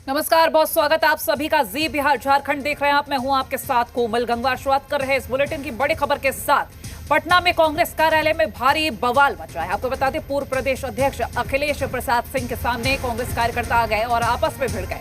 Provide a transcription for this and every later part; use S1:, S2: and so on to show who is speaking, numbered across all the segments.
S1: नमस्कार, बहुत स्वागत है आप सभी का। जी बिहार झारखंड देख रहे हैं आप। मैं हूं आपके साथ कोमल गंगवार। शुरुआत कर रहे हैं इस बुलेटिन की बड़ी खबर के साथ। पटना में कांग्रेस कार्यालय में भारी बवाल मचा है। आपको बता दें, पूर्व प्रदेश अध्यक्ष अखिलेश प्रसाद सिंह के सामने कांग्रेस कार्यकर्ता आ गए और आपस में भिड़ गए।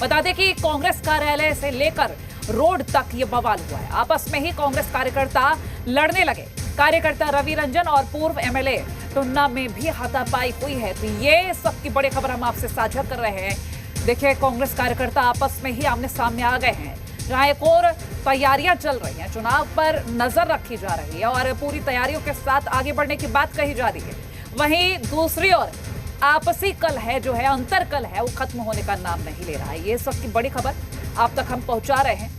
S1: बता दें कि कांग्रेस कार्यालय से लेकर रोड तक ये बवाल हुआ है। आपस में ही कांग्रेस कार्यकर्ता लड़ने लगे। कार्यकर्ता रवि रंजन और पूर्व एमएलए टुन्ना में भी हाथापाई हुई है। तो ये सबकी बड़ी खबर हम आपसे साझा कर रहे हैं। देखिए, कांग्रेस कार्यकर्ता आपस में ही आमने सामने आ गए हैं। जहां एक और तैयारियां चल रही हैं, चुनाव पर नजर रखी जा रही है और पूरी तैयारियों के साथ आगे बढ़ने की बात कही जा रही है। वहीं दूसरी ओर आपसी कल है जो है, अंतर कल है, वो खत्म होने का नाम नहीं ले रहा है। ये सबकी बड़ी खबर आप तक हम पहुंचा रहे हैं।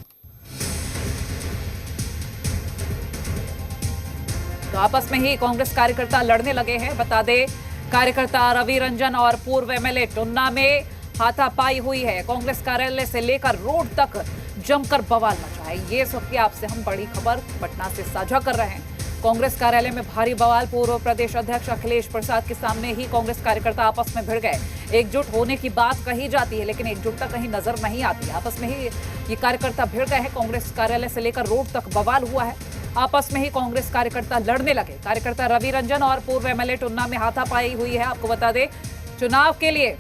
S1: तो आपस में ही कांग्रेस कार्यकर्ता लड़ने लगे हैं। बता दें, कार्यकर्ता रवि रंजन और पूर्व एमएलए टुन्ना में हाथापाई हुई है। कांग्रेस कार्यालय से लेकर रोड तक जमकर बवाल मचा है। ये सबकी आपसे हम बड़ी खबर पटना से साझा कर रहे हैं। कांग्रेस कार्यालय में भारी बवाल। पूर्व प्रदेश अध्यक्ष अखिलेश प्रसाद के सामने ही कांग्रेस कार्यकर्ता आपस में भिड़ गए। एकजुट होने की बात कही जाती है, लेकिन एकजुटता कहीं नजर नहीं आती। आपस में ही ये कार्यकर्ता भिड़ गए हैं। कांग्रेस कार्यालय से लेकर रोड तक बवाल हुआ है। आपस में ही कांग्रेस कार्यकर्ता लड़ने लगे। कार्यकर्ता रवि रंजन और पूर्व एमएलए टुन्ना में हाथापाई हुई है। आपको बता दें, चुनाव के लिए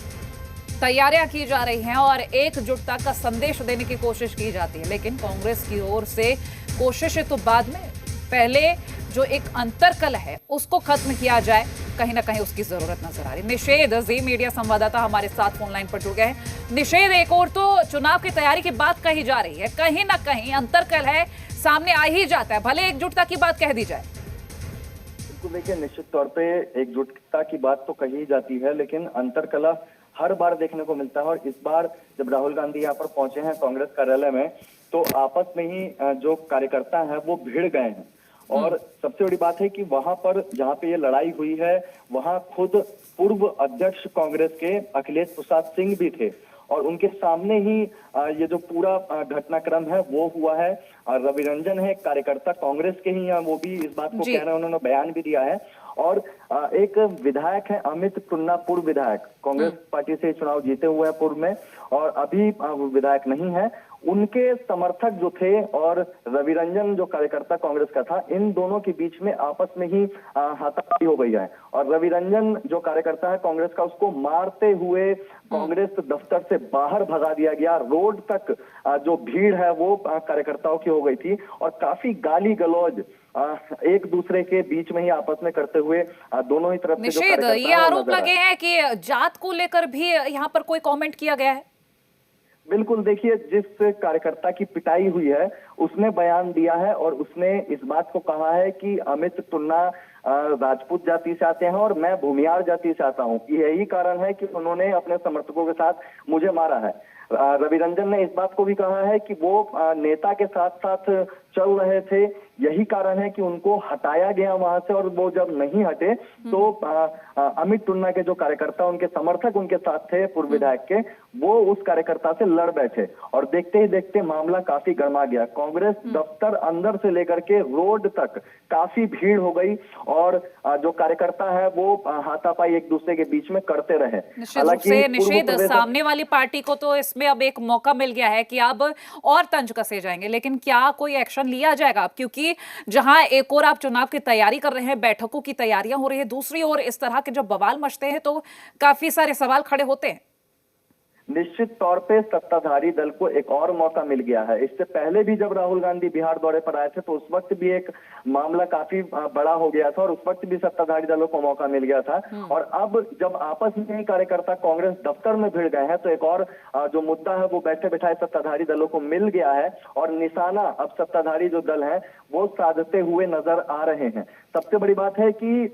S1: तैयारियां की जा रही हैं और एकजुटता का संदेश देने की कोशिश की जाती है, लेकिन कांग्रेस की ओर से कोशिश तो बाद में, पहले जो एक अंतरकल है उसको खत्म किया जाए, कहीं ना कहीं उसकी जरूरत नजर आ रही है। निषेध, जी मीडिया संवाददाता हमारे साथ फोन लाइन पर जुड़ गए हैं। निषेध, एक और तो चुनाव की तैयारी की बात कही जा रही है, कहीं ना कहीं अंतरकल है, सामने आ ही जाता है, भले एकजुटता की बात कह दी जाए।
S2: देखिए, निश्चित तौर पे एकजुटता की बात तो कही जाती है, लेकिन अंतरकला हर बार देखने को मिलता है। और इस बार जब राहुल गांधी यहाँ पर पहुंचे हैं कांग्रेस कार्यालय में, तो आपस में ही जो कार्यकर्ता हैं वो भिड़ गए हैं। और सबसे बड़ी बात है कि वहां पर जहाँ पे ये लड़ाई हुई है, वहां खुद पूर्व अध्यक्ष कांग्रेस के अखिलेश प्रसाद सिंह भी थे और उनके सामने ही ये जो पूरा घटनाक्रम है वो हुआ है। रवि रंजन है, कार्यकर्ता कांग्रेस के ही हैं, वो भी इस बात को कह रहे हैं, उन्होंने बयान भी दिया है। और एक विधायक है अमित टुन्ना, पूर्व विधायक, कांग्रेस पार्टी से चुनाव जीते हुए हैं पूर्व में, और अभी विधायक नहीं है। उनके समर्थक जो थे और रवि रंजन जो कार्यकर्ता कांग्रेस का था, इन दोनों के बीच में आपस में ही हाथापाई हो गई है। और रवि रंजन जो कार्यकर्ता है कांग्रेस का, उसको मारते हुए कांग्रेस दफ्तर से बाहर भगा दिया गया। रोड तक जो भीड़ है वो कार्यकर्ताओं की हो गई थी और काफी गाली गलौज एक दूसरे के बीच में ही आपस में करते हुए दोनों ही तरफ से जो
S1: निषेध, ये आरोप लगे हैं कि जात को लेकर भी यहाँ पर कोई कमेंट किया गया है।
S2: बिल्कुल, देखिए, जिस कार्यकर्ता की पिटाई हुई है उसने बयान दिया है और उसने इस बात को कहा है कि अमित टुन्ना राजपूत जाति से आते हैं और मैं भूमियार जाति से आता हूं। यही कारण है कि उन्होंने अपने समर्थकों के साथ मुझे मारा है। रवि रंजन ने इस बात को भी कहा है कि वो नेता के साथ साथ चल रहे थे, यही कारण है कि उनको हटाया गया वहां से। और वो जब नहीं हटे तो अमित टुन्ना के जो कार्यकर्ता, उनके समर्थक उनके साथ थे पूर्व विधायक के, वो उस कार्यकर्ता से लड़ बैठे और देखते ही देखते मामला काफी गर्मा गया। कांग्रेस दफ्तर अंदर से लेकर के रोड तक काफी भीड़ हो गई और जो कार्यकर्ता है वो हाथापाई एक दूसरे के बीच में करते रहे।
S1: हालांकि निषेध, सामने वाली पार्टी को तो इसमें अब एक मौका मिल गया है कि अब और तंज कसे जाएंगे, लेकिन क्या कोई एक्शन लिया जाएगा? क्योंकि जहां एक और आप चुनाव की तैयारी कर रहे हैं, बैठकों की तैयारियां हो रही है, दूसरी ओर इस तरह के जब बवाल मचते हैं तो काफी सारे सवाल खड़े होते हैं।
S2: निश्चित तौर पे सत्ताधारी दल को एक और मौका मिल गया है। इससे पहले भी जब राहुल गांधी बिहार दौरे पर आए थे तो उस वक्त भी एक मामला काफी बड़ा हो गया था और उस वक्त भी सत्ताधारी दलों को मौका मिल गया था। और अब जब आपस में ही कार्यकर्ता कांग्रेस दफ्तर में भिड़ गए हैं तो एक और जो मुद्दा है वो बैठे बैठाए सत्ताधारी दलों को मिल गया है और निशाना अब सत्ताधारी जो दल है वो साधते हुए नजर आ रहे हैं। सबसे बड़ी बात है कि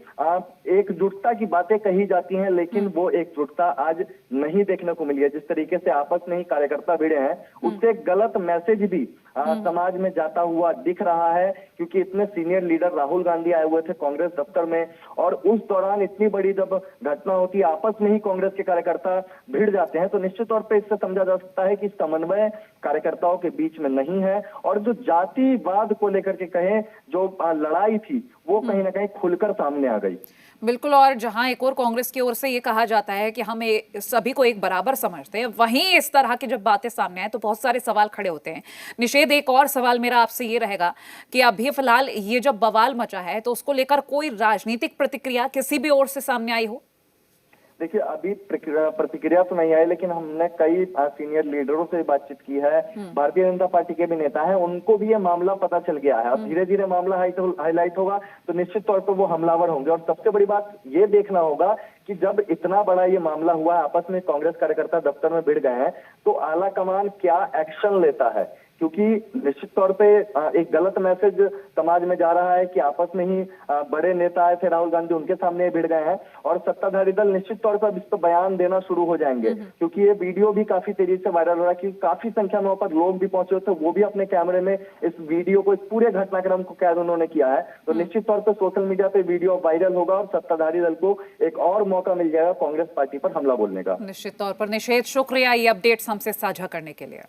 S2: एकजुटता की बातें कही जाती हैं, लेकिन वो एकजुटता आज नहीं देखने को मिली है। जिस तरीके से आपस में ही कार्यकर्ता भिड़े हैं, उससे एक गलत मैसेज भी समाज में जाता हुआ दिख रहा है, क्योंकि इतने सीनियर लीडर राहुल गांधी आए हुए थे कांग्रेस दफ्तर में और उस दौरान इतनी बड़ी जब घटना होती है, आपस में ही कांग्रेस के कार्यकर्ता भिड़ जाते हैं, तो निश्चित तौर पे इससे समझा जा सकता है कि समन्वय कार्यकर्ताओं के बीच में नहीं है और जो जातिवाद को लेकर के कहें जो लड़ाई थी वो कहीं ना कहीं खुलकर सामने आ गई।
S1: बिल्कुल। और जहां एक और कांग्रेस की ओर से ये कहा जाता है कि हम सभी को एक बराबर समझते हैं, वहीं इस तरह की जब बातें सामने आए तो बहुत सारे सवाल खड़े होते हैं। निषेध, एक और सवाल मेरा आपसे ये रहेगा कि अभी फिलहाल ये जब बवाल मचा है तो उसको लेकर कोई राजनीतिक प्रतिक्रिया किसी भी ओर से सामने आई हो?
S2: देखिए, अभी प्रतिक्रिया तो नहीं आई, लेकिन हमने कई सीनियर लीडरों से बातचीत की है। भारतीय जनता पार्टी के भी नेता हैं, उनको भी ये मामला पता चल गया है। अब धीरे धीरे मामला हाईलाइट होगा तो निश्चित तौर पर वो हमलावर होंगे। और सबसे बड़ी बात ये देखना होगा कि जब इतना बड़ा ये मामला हुआ, आपस में कांग्रेस कार्यकर्ता दफ्तर में भिड़ गए हैं, तो आला कमान क्या एक्शन लेता है। क्योंकि निश्चित तौर पे एक गलत मैसेज समाज में जा रहा है कि आपस में ही बड़े नेता आए थे राहुल गांधी, उनके सामने भिड़ गए हैं और सत्ताधारी दल निश्चित तौर पर अब इस पर बयान देना शुरू हो जाएंगे। क्योंकि ये वीडियो भी काफी तेजी से वायरल हो रहा है, क्योंकि काफी संख्या में वहां पर लोग भी पहुंचे थे, वो भी अपने कैमरे में इस वीडियो को, इस पूरे घटनाक्रम को कैद उन्होंने किया है। तो निश्चित तौर पर सोशल मीडिया पे वीडियो वायरल होगा और सत्ताधारी दल को एक और मौका मिल जाएगा कांग्रेस पार्टी पर हमला बोलने का।
S1: निश्चित तौर पर। निषेध, शुक्रिया ये अपडेट्स हमसे साझा करने के लिए।